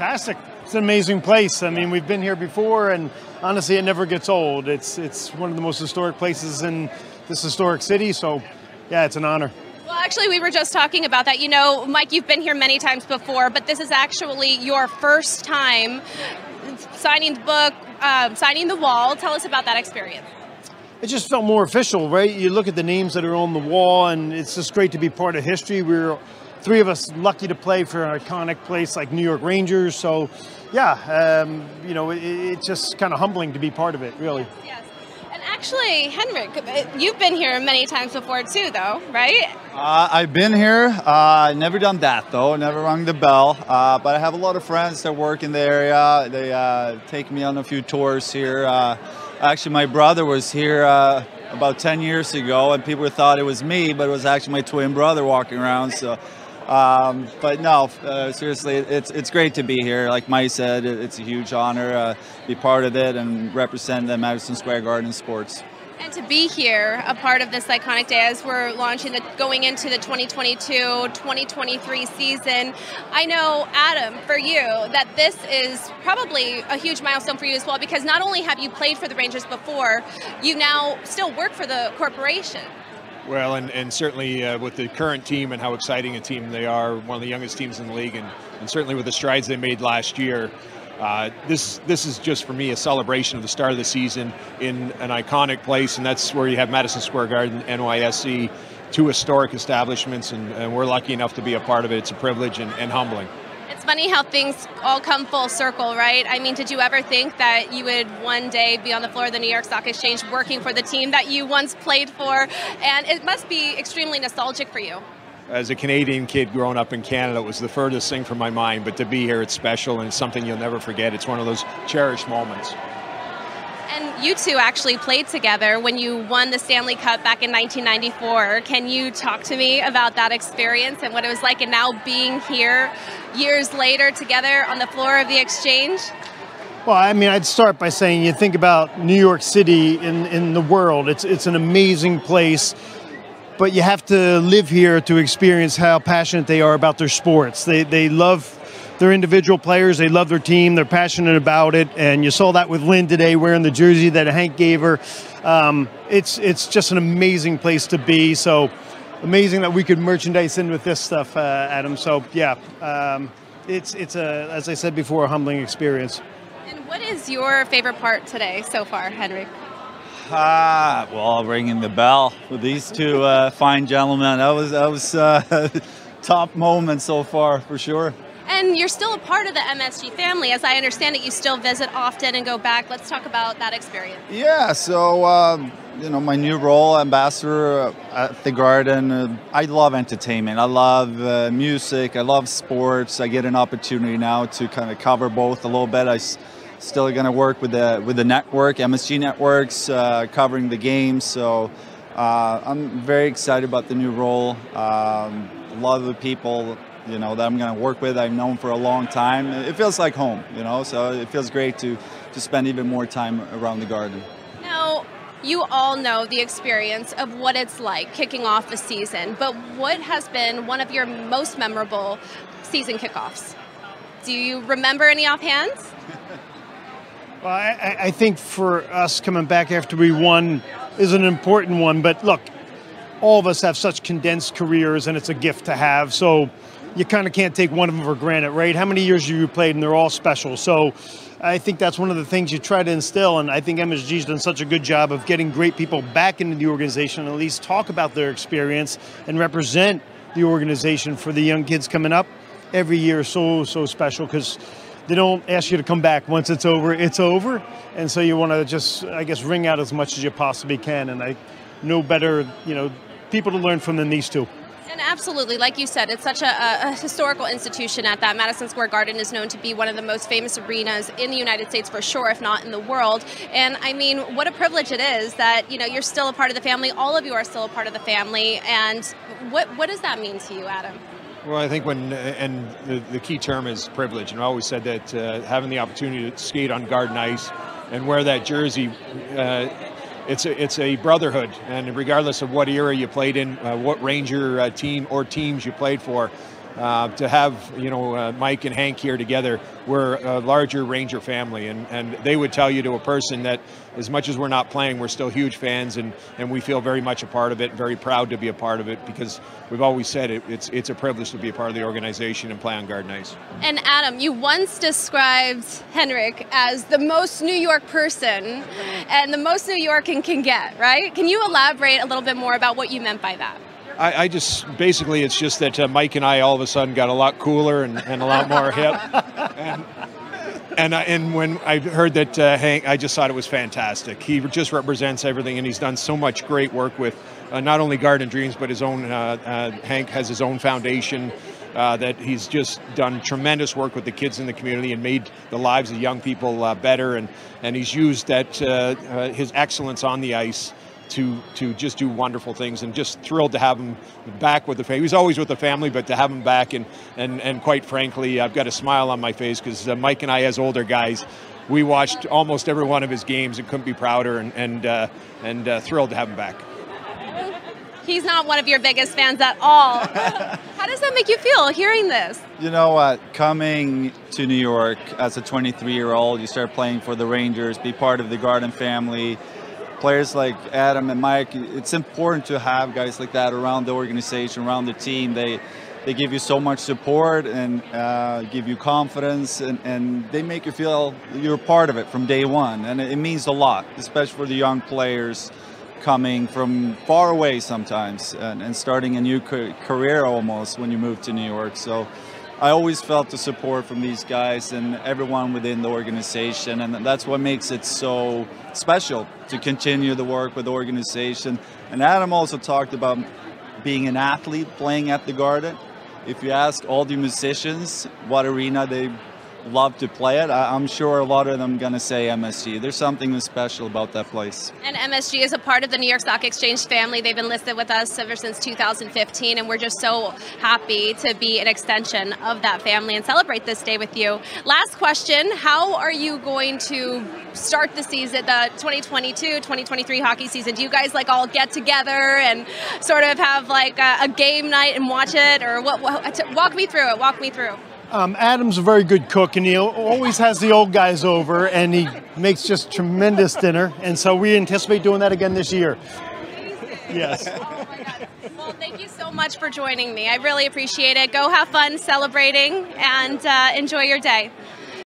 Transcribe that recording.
fantastic. It's an amazing place. I mean, we've been here before, and honestly, it never gets old. It's one of the most historic places in this historic city, so yeah, it's an honor. Well, actually, we were just talking about that. You know, Mike, you've been here many times before, but this is actually your first time signing the book, signing the wall. Tell us about that experience. It just felt more official, right? You look at the names that are on the wall, and it's just great to be part of history. We're three of us lucky to play for an iconic place like New York Rangers. So, yeah, you know, it's just kind of humbling to be part of it, really. Yes. And actually, Henrik, you've been here many times before too, though, right? I've been here. Never done that, though. Never rung the bell. But I have a lot of friends that work in the area. They take me on a few tours here. Actually, my brother was here about 10 years ago, and people thought it was me, but it was actually my twin brother walking around. So, but no, seriously, it's great to be here. Like Mike said, it's a huge honor to be part of it and represent the Madison Square Garden sports. And to be here, a part of this iconic day as we're launching going into the 2022-2023 season. I know, Adam, for you, that this is probably a huge milestone for you as well, because not only have you played for the Rangers before, you now still work for the corporation. Well, and certainly with the current team and how exciting a team they are, one of the youngest teams in the league, and certainly with the strides they made last year, this is just for me a celebration of the start of the season in an iconic place, and that's where you have Madison Square Garden, NYSE, two historic establishments, and we're lucky enough to be a part of it. It's a privilege and humbling. It's funny how things all come full circle, right? I mean, did you ever think that you would one day be on the floor of the New York Stock Exchange working for the team that you once played for? And it must be extremely nostalgic for you. As a Canadian kid growing up in Canada, it was the furthest thing from my mind, but to be here, it's special and it's something you'll never forget. It's one of those cherished moments. And you two actually played together when you won the Stanley Cup back in 1994. Can you talk to me about that experience and what it was like, and now being here years later together on the floor of the Exchange? Well, I mean, I'd start by saying you think about New York City in the world. It's an amazing place. But you have to live here to experience how passionate they are about their sports. They love their individual players. They love their team. They're passionate about it. And you saw that with Lynn today wearing the jersey that Hank gave her. It's just an amazing place to be. So amazing that we could merchandise in with this stuff, Adam. So, yeah, it's as I said before, a humbling experience. And what is your favorite part today so far, Henrik? Well, ringing the bell with these two fine gentlemen. That was top moment so far, for sure. And you're still a part of the MSG family. As I understand it, you still visit often and go back. Let's talk about that experience. Yeah, so, you know, my new role, ambassador at the Garden, I love entertainment. I love music. I love sports. I get an opportunity now to kind of cover both a little bit. Still going to work with the network, MSG Networks, covering the games. So I'm very excited about the new role. A lot of the people, you know, that I'm going to work with, I've known for a long time. It feels like home, you know, so it feels great to spend even more time around the Garden. Now, you all know the experience of what it's like kicking off the season, but what has been one of your most memorable season kickoffs? Do you remember any offhand? Well, I think for us coming back after we won is an important one. But look, all of us have such condensed careers, and it's a gift to have. So you kind of can't take one of them for granted, right? How many years have you played, and they're all special? So I think that's one of the things you try to instill, and I think MSG's done such a good job of getting great people back into the organization, and at least talk about their experience and represent the organization for the young kids coming up. Every year is so special because they don't ask you to come back. Once it's over, it's over. And so you want to just, I guess, wring out as much as you possibly can. And I know better, you know, people to learn from than these two. And absolutely, like you said, it's such a historical institution at that. Madison Square Garden is known to be one of the most famous arenas in the United States for sure, if not in the world. And I mean, what a privilege it is that, you know, you're still a part of the family. All of you are still a part of the family. And what does that mean to you, Adam? Well, I think the key term is privilege, and I always said that having the opportunity to skate on Garden ice and wear that jersey, it's a brotherhood, and regardless of what era you played in, what Ranger team or teams you played for, to have, you know, Mike and Hank here together, we're a larger Ranger family, and they would tell you to a person that as much as we're not playing, we're still huge fans, and we feel very much a part of it, very proud to be a part of it, because we've always said it's a privilege to be a part of the organization and play on Garden Ice. And Adam, you once described Henrik as the most New York person and the most New York can get, right? Can you elaborate a little bit more about what you meant by that? I just, basically, it's just that Mike and I all of a sudden got a lot cooler and a lot more hip. And when I heard that Hank, I just thought it was fantastic. He just represents everything, and he's done so much great work with not only Garden Dreams, but his own, Hank has his own foundation that he's just done tremendous work with the kids in the community and made the lives of young people better. And he's used that his excellence on the ice to just do wonderful things, and just thrilled to have him back with the family. He was always with the family, but to have him back, and quite frankly, I've got a smile on my face, because Mike and I, as older guys, we watched almost every one of his games and couldn't be prouder, and thrilled to have him back. He's not one of your biggest fans at all. How does that make you feel, hearing this? You know what, coming to New York as a 23-year-old, you start playing for the Rangers, be part of the Garden family. Players like Adam and Mike, it's important to have guys like that around the organization, around the team. They give you so much support and give you confidence, and they make you feel you're part of it from day one. And it means a lot, especially for the young players coming from far away sometimes and starting a new career almost when you move to New York. So I always felt the support from these guys and everyone within the organization, and that's what makes it so special to continue the work with the organization. And Adam also talked about being an athlete playing at the Garden. If you ask all the musicians what arena they love to play at, I'm sure a lot of them are going to say MSG. There's something special about that place. And MSG is a part of the New York Stock Exchange family. They've been listed with us ever since 2015, and we're just so happy to be an extension of that family and celebrate this day with you. Last question, how are you going to start the season, the 2022-2023 hockey season? Do you guys like all get together and sort of have like a game night and watch it, or what? Walk me through it, walk me through. Adam's a very good cook, and he always has the old guys over, and he makes just tremendous dinner, and so we anticipate doing that again this year. Yes. Oh my God. Well, thank you so much for joining me. I really appreciate it. Go have fun celebrating, and enjoy your day.